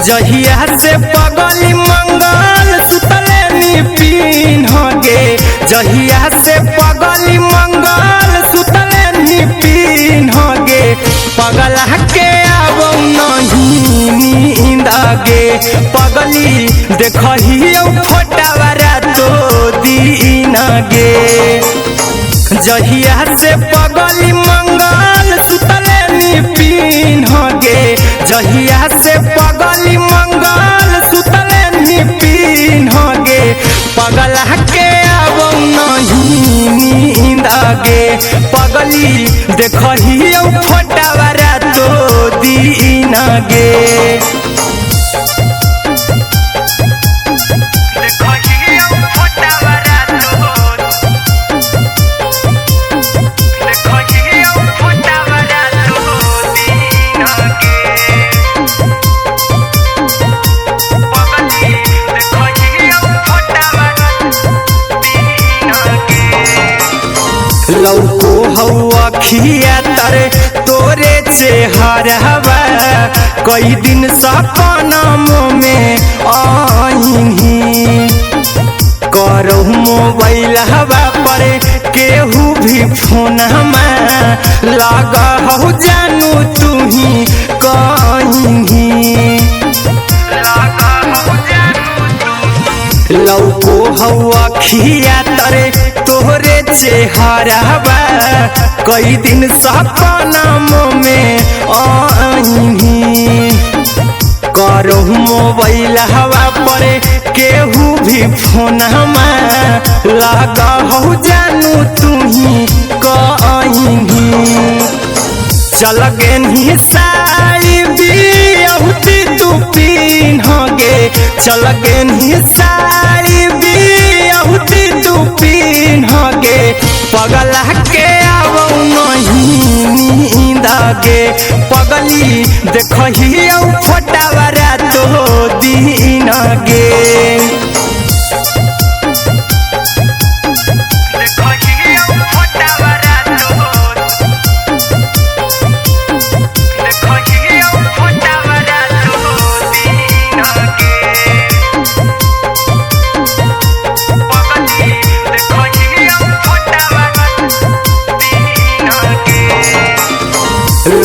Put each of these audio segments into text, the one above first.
जहिया से पगली मंगल सुतले निपिन गे, जहिया से पगली मंगल सुतले निपिन गे, पगला के आवो नहीं नींद गे, पगली देखहियो फोटावारा तो दीन गे। जहिया से पगली मंगल सुतले निपिन गे, जहिया से पगली मंगल सुतले निपिन गे, पगला के आवो नहीं नींद गे, पगली देखहियो फोटावारा तो दीन गे। लौको हवा खिया तरे तोरे चेहरवा, कई दिन सपनों में आईनी, करहु मोबाइल हवा पर केहू भी फोन लगा हो जानू तू ही कहीं, लौको हवा खिया तरे तोहरे चेहरवा, कई दिन सपनों में आईनी, करहु मोबाइल हवा पर केहू भी फोन लगा हो जानू तू ही कहीं, चल गेनी साड़ी बियहुती तू पीन गे, चल गेनी साड़ी बियहुती तू पीन गे, पगला के आवो नहीं नींद गे, पगली देखहियो फोटावारा तो दीन गे।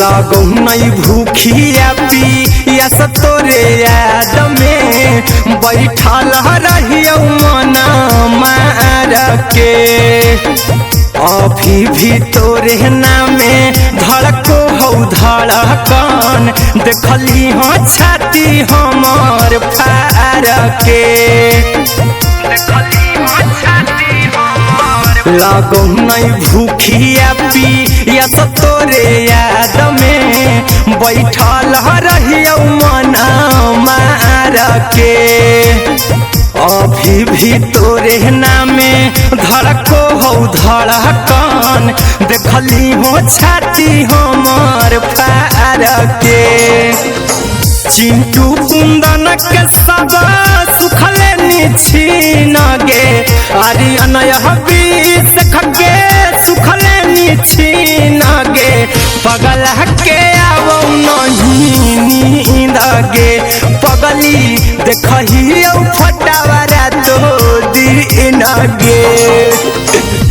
लागो नहीं भूखिया पिया तोरे याद में, बैठल रहियो मना मार के, अभी भी तोरे नामे धड़को हो धड़कन, देखली हो छाती हमर फार के, लागो नहीं भूखिया पिया तोरे याद में, बैठल रहियो मना मार के, अभी भी तोरे नामे धड़को हो धड़कन, देखली हो छाती हमर फार के, चिंटू कुंदन के सब सुखले निछीन गे, आर्यन हबीस खके सुखले निछीन गे, पगला के आवो नहीं नींद गे, पगली देखहियो फोटावारा तो दीन गे।